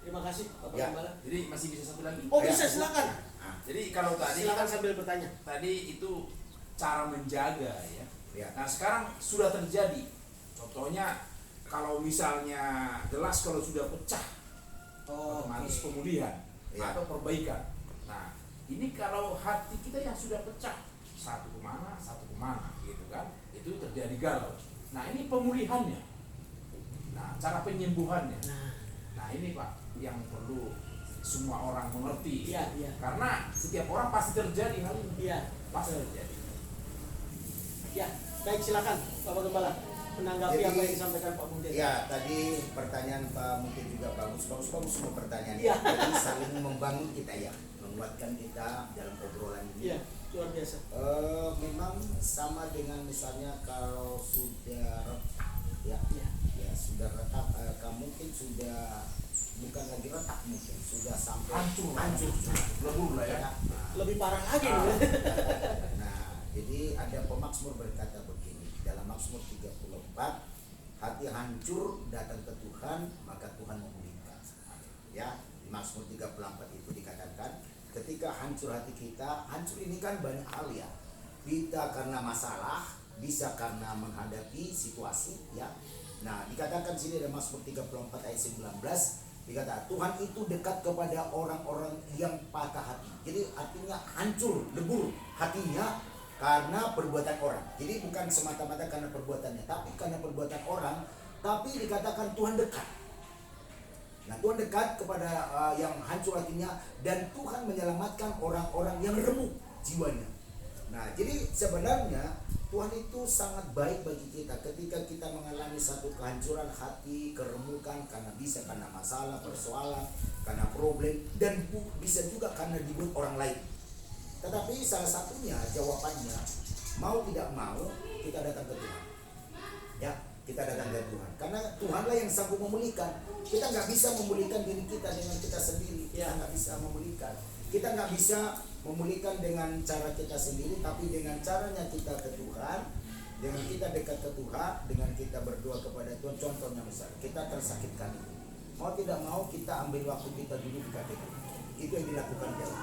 Terima kasih Bapak Ya. Gembala. Jadi masih bisa satu lagi. Oh, Ya. bisa, silakan. Nah, Jadi kalau tadi Silakan sambil bertanya. tadi itu cara menjaga ya. ya. Nah sekarang sudah terjadi. Contohnya kalau misalnya gelas kalau sudah pecah, Oh, otomatis pemulihan Ya. atau perbaikan. Nah ini kalau hati kita yang sudah pecah, satu kemana gitu kan, itu terjadi galau. Nah ini pemulihannya. Nah cara penyembuhannya. Nah ini Pak yang perlu semua orang mengerti. Iya, iya. Karena setiap orang pasti terjadi hal ini. Iya. Pasti terjadi. Ya, baik, silakan Bapak Gembala menanggapi Jadi, apa yang disampaikan Pak Munte. Ya, tadi pertanyaan Pak Munte juga bagus semua pertanyaan. Iya. Jadi saling membangun kita ya, menguatkan kita dalam obrolan ini. Iya, luar biasa. Memang sama dengan misalnya kalau sudah retak, ya, Iya. ya sudah retak, mungkin sudah bukan lagi retak, mungkin sudah sampai Hancur. lebur lah ya. Nah, Lebih parah lagi Ah. nih. Nah, jadi ada pemazmur berkata begini dalam Mazmur 34, hati hancur datang ke Tuhan, maka Tuhan memulihkan. Ya, di Mazmur 34 itu dikatakan, ketika hancur hati kita, hancur ini kan banyak hal ya. Kita karena masalah, bisa karena menghadapi situasi ya. Nah, dikatakan sini dalam Mazmur 34 ayat 19, dikatakan Tuhan itu dekat kepada orang-orang yang patah hati. Jadi artinya hancur, lebur hatinya karena perbuatan orang. Jadi bukan semata-mata karena perbuatannya, tapi karena perbuatan orang. Tapi dikatakan Tuhan dekat. Nah, Tuhan dekat kepada yang hancur hatinya, dan Tuhan menyelamatkan orang-orang yang remuk jiwanya. Nah, jadi sebenarnya Tuhan itu sangat baik bagi kita ketika kita mengalami satu kehancuran hati, keremukan karena masalah, persoalan, karena problem, dan bisa juga karena dibuat orang lain. Tetapi salah satunya jawabannya, mau tidak mau kita datang ke Tuhan. Ya, kita datang ke Tuhan. Karena Tuhanlah yang sanggup memulihkan. Kita nggak bisa memulihkan diri kita dengan kita sendiri. Kita nggak bisa memulihkan. Kita nggak bisa memulihkan dengan cara kita sendiri, tapi dengan caranya kita ke Tuhan, dengan kita dekat ke Tuhan, dengan kita berdoa kepada Tuhan. Contohnya misalnya kita tersakitkan, mau tidak mau kita ambil waktu kita dulu dekat dengan Tuhan. Itu yang dilakukan Daud.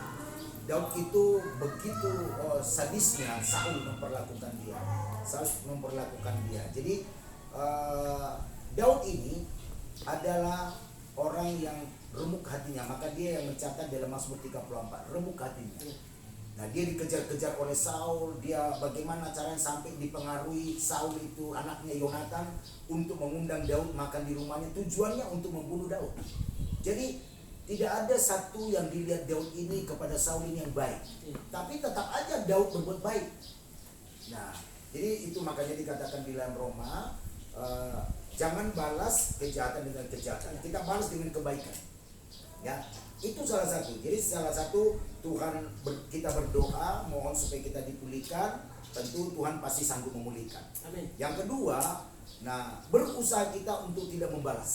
Daud itu begitu sadisnya Saul memperlakukan dia. Jadi Daud ini adalah orang yang remuk hatinya, maka dia yang mencatat dalam Mazmur 34, remuk hatinya. Nah, dia dikejar-kejar oleh Saul, dia bagaimana caranya sampai dipengaruhi Saul itu anaknya Yonatan untuk mengundang Daud makan di rumahnya, tujuannya untuk membunuh Daud. Jadi tidak ada satu yang dilihat Daud ini kepada Saul ini yang baik, tapi tetap aja Daud berbuat baik. Nah, jadi itu makanya dikatakan di dalam Roma, jangan balas kejahatan dengan kejahatan, kita balas dengan kebaikan. Ya, itu salah satu. Jadi salah satu kita berdoa mohon supaya kita dipulihkan, tentu Tuhan pasti sanggup memulihkan. Amin. Yang kedua, berusaha kita untuk tidak membalas.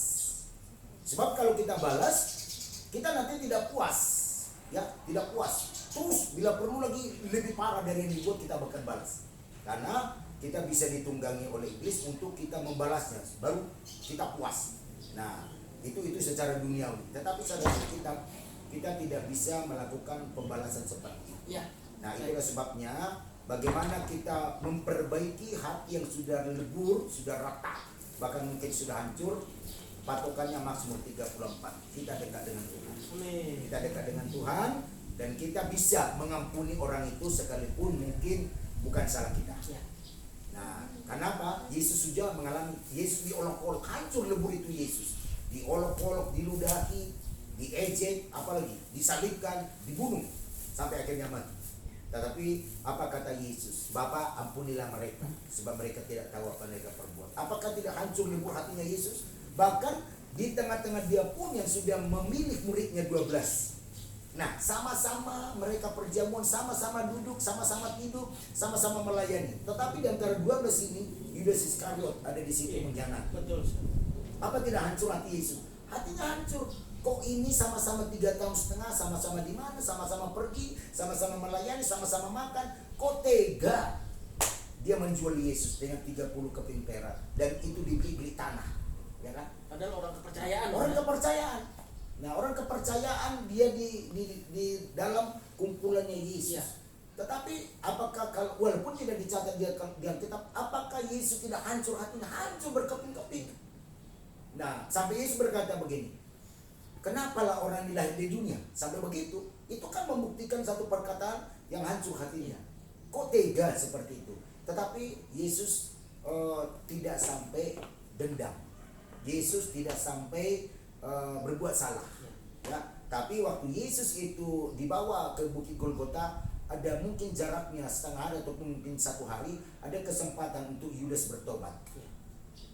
Sebab kalau kita balas, kita nanti tidak puas, ya, tidak puas. Terus bila perlu lagi lebih parah dari yang dibuat, kita bahkan balas. Karena kita bisa ditunggangi oleh iblis untuk kita membalasnya, baru kita puas. Nah, itu secara duniawi. Tetapi saudara, kita tidak bisa melakukan pembalasan seperti itu. Ya. Nah, itulah sebabnya bagaimana kita memperbaiki hati yang sudah lebur, sudah retak, bahkan mungkin sudah hancur. Patokannya Mazmur 34. Kita dekat dengan Tuhan. Amin. Kita dekat dengan Tuhan dan kita bisa mengampuni orang itu sekalipun mungkin bukan salah kita. Ya. Nah, kenapa? Yesus sudah mengalami, Yesus diolok-olok, hancur lebur itu Yesus. Diolok-olok, diludahi, diejek, apalagi disalibkan, dibunuh sampai akhirnya mati. Tetapi apa kata Yesus? Bapa, ampunilah mereka sebab mereka tidak tahu apa mereka perbuat. Apakah tidak hancur lebur hatinya Yesus? Bahkan di tengah-tengah dia pun yang sudah memilih muridnya 12. Nah, sama-sama mereka perjamuan, sama-sama duduk, sama-sama tidur, sama-sama melayani. Tetapi di antara 12 ini, Yudas Iskariot ada di situ mengkhianati. Betul. Apa tidak hancur hati Yesus? Hatinya hancur. Kok ini sama-sama 3 tahun setengah, sama-sama di mana, sama-sama pergi, sama-sama melayani, sama-sama makan. Kok tega dia menjual Yesus dengan 30 keping perak dan itu dibeli tanah, ya kan? Padahal orang kepercayaan. Orang kepercayaan. Nah, orang kepercayaan dia di dalam kumpulannya Yesus. Ya. Tetapi apakah kalau walaupun tidak dicatat di Alkitab, apakah Yesus tidak hancur hatinya? Hancur berkeping-keping. Nah, sampai Yesus berkata begini, kenapalah orang dilahir di dunia sampai begitu? Itu kan membuktikan satu perkataan yang hancur hatinya. Kok tega seperti itu? Tetapi Yesus tidak sampai dendam. Yesus tidak sampai berbuat salah. Ya, tapi waktu Yesus itu dibawa ke Bukit Golgota, ada mungkin jaraknya setengah hari ataupun mungkin 1 hari, ada kesempatan untuk Yudas bertobat.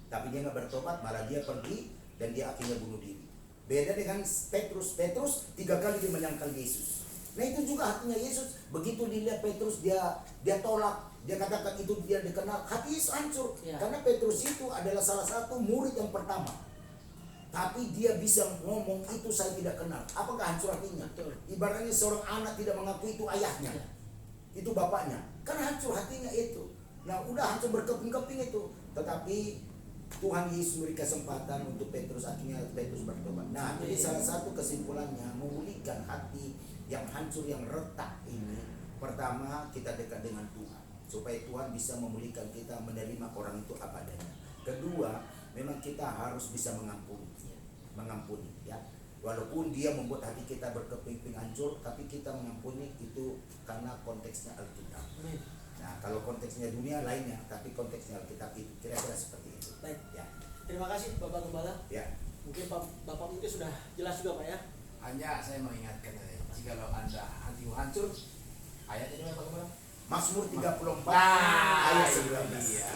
Tapi dia nggak bertobat, malah dia pergi dan dia akhirnya bunuh diri. Beda dengan Petrus. Petrus 3 kali dia menyangkal Yesus. Nah, itu juga hatinya Yesus. Begitu dilihat Petrus, dia tolak. Dia katakan itu dia dikenal. Hati Yesus hancur. Ya. Karena Petrus itu adalah salah satu murid yang pertama. Tapi dia bisa ngomong itu saya tidak kenal. Apakah hancur hatinya? Betul. Ibaratnya seorang anak tidak mengaku itu ayahnya. Ya. Itu bapaknya. Kan hancur hatinya itu. Nah, udah hancur berkeping-keping itu. Tetapi Tuhan Yesus memberi kesempatan untuk Petrus, akhirnya Petrus bertobat. Nah, jadi salah satu kesimpulannya memulihkan hati yang hancur, yang retak ini. Pertama, kita dekat dengan Tuhan supaya Tuhan bisa memulihkan kita, menerima orang itu apa adanya. Kedua, memang kita harus bisa mengampuni, ya. Walaupun dia membuat hati kita berkeping-keping hancur, tapi kita mengampuni itu karena konteksnya Alkitab. Nah, kalau konteksnya dunia lainnya, tapi konteksnya Alkitab itu kira-kira seperti itu. Baik. Ya. Terima kasih Bapak Gembala. Ya. Mungkin Bapak mungkin sudah jelas juga Pak ya. Hanya saya mengingatkan, jikalau Anda hatimu hancur, ayatnya di mana Pak Gembala? Mazmur 34 Nah, ayat itu 19. dia.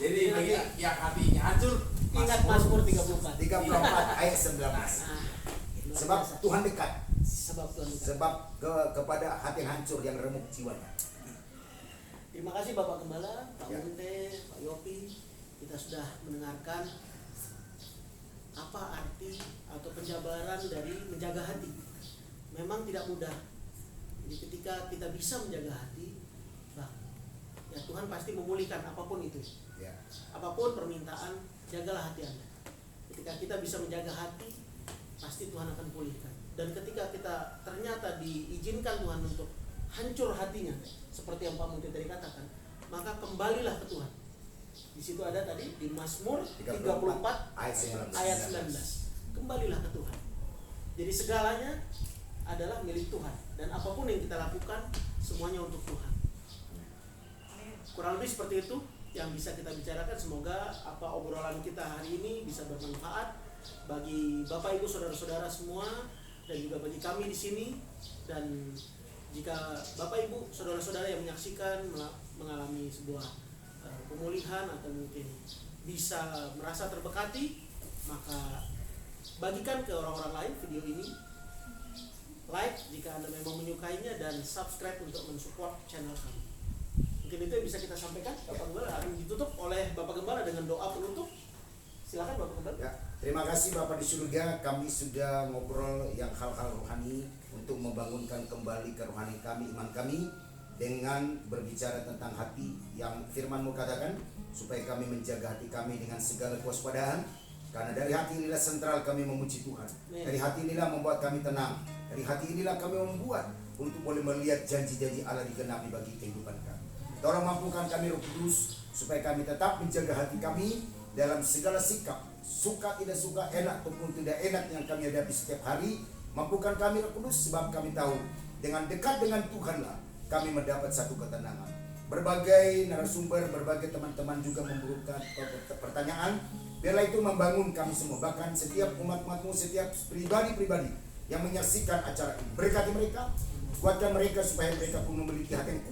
Jadi bagi yang hatinya hancur, Ingat Mazmur 34. 34 ayat 19. Nah, luar Sebab biasa. Tuhan dekat. Sebab Tuhan dekat. Sebab kepada hati yang hancur yang remuk jiwanya. Terima kasih Bapak Gembala, Pak Ya. Munte, Pak Yopi. Kita sudah mendengarkan apa arti atau penjabaran dari menjaga hati. Memang tidak mudah. Jadi ketika kita bisa menjaga hati, ya Tuhan pasti memulihkan apapun itu. Ya. Apapun permintaan, jagalah hati Anda. Ketika kita bisa menjaga hati, pasti Tuhan akan pulihkan. Dan ketika kita ternyata diizinkan Tuhan untuk hancur hatinya, seperti yang Pak Muti tadi katakan, maka kembalilah ke Tuhan. Di situ ada tadi di Mazmur 34 ayat 19. Kembalilah ke Tuhan. Jadi segalanya adalah milik Tuhan, dan apapun yang kita lakukan semuanya untuk Tuhan. Kurang lebih seperti itu yang bisa kita bicarakan. Semoga apa obrolan kita hari ini bisa bermanfaat bagi Bapak Ibu saudara-saudara semua, dan juga bagi kami di sini. Dan jika Bapak Ibu saudara-saudara yang menyaksikan mengalami sebuah pemulihan atau mungkin bisa merasa terberkati, maka bagikan ke orang-orang lain video ini, like jika Anda memang menyukainya, dan subscribe untuk mensupport channel kami. Mungkin itu yang bisa kita sampaikan. Bapak Gembala akan ditutup oleh Bapak Gembala dengan doa penutup. Silakan Bapak Gembala. Ya, terima kasih Bapak di surga. Kami sudah ngobrol yang hal-hal rohani untuk membangunkan kembali kerohanian kami, iman kami, dengan berbicara tentang hati yang firman-Mu katakan, supaya kami menjaga hati kami dengan segala kewaspadaan, karena dari hati inilah sentral kami memuji Tuhan. Dari hati inilah membuat kami tenang. Dari hati inilah kami membuat untuk boleh melihat janji-janji Allah digenapi bagi kehidupan kami. Tolong mampukan kami Roh Kudus, supaya kami tetap menjaga hati kami dalam segala sikap, suka tidak suka, enak ataupun tidak enak yang kami hadapi setiap hari. Mampukan kami Roh Kudus, sebab kami tahu dengan dekat dengan Tuhanlah kami mendapat satu ketenangan. Berbagai narasumber, berbagai teman-teman juga memberikan pertanyaan. Biarlah itu membangun kami semua, bahkan setiap umat-umat-Mu, setiap pribadi-pribadi yang menyaksikan acara ini. Berkati mereka, kuatkan mereka supaya mereka pun memiliki hati yang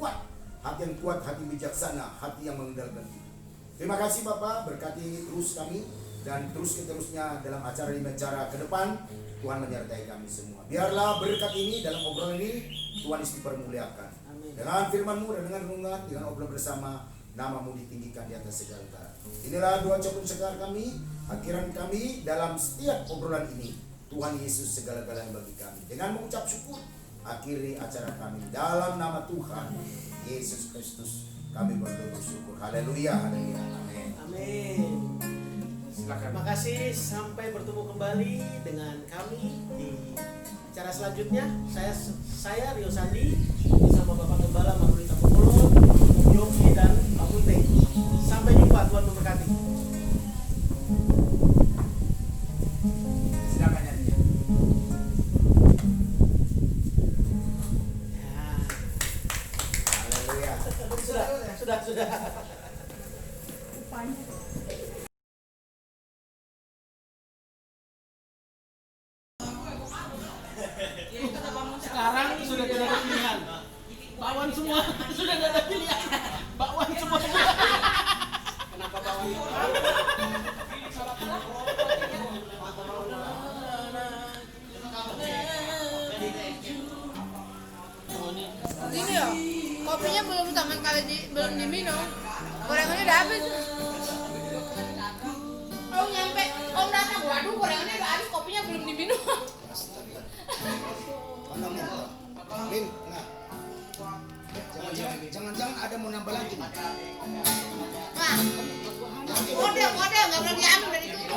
kuat, hati bijaksana, hati yang mengendalikan diri. Terima kasih Bapak, berkati terus kami dan terus seterusnya dalam acara ke depan. Tuhan menyertai kami semua. Biarlah berkat ini dalam obrolan ini Tuhan dipermuliakan. Dengan firman-Mu dan dengan renungan, dengan obrolan bersama, nama-Mu ditinggikan di atas segala. Inilah doa cokun sekar kami, akhiran kami dalam setiap obrolan ini. Tuhan Yesus segala-galanya bagi kami. Dengan mengucap syukur, akhiri acara kami dalam nama Tuhan Yesus Kristus. Kami bersyukur. Haleluya, haleluya. Amin. Amin. Silakan. Terima kasih, sampai bertemu kembali dengan kami di acara selanjutnya. Saya Rio Sandi bersama Bapak Gembala Maruli Tapopolo, Yogi dan Pak Mute. Sampai jumpa, Tuhan memberkati. Silakan nyanyi. Ya. Haleluya. Sudah. Sekarang sudah tidak ada pilihan. Bakwan semua sudah tidak ada pilihan. Bakwan semua. Kenapa bakwan? Gini ya, kopinya belum sama sekali belum diminum, gorengannya udah habis. Om nyampe, om datang, waduh gorengannya udah habis, kopinya belum diminum. Lin, nah, jangan-jangan ada mau nambah lagi. Nah, model nggak boleh diambil dari itu.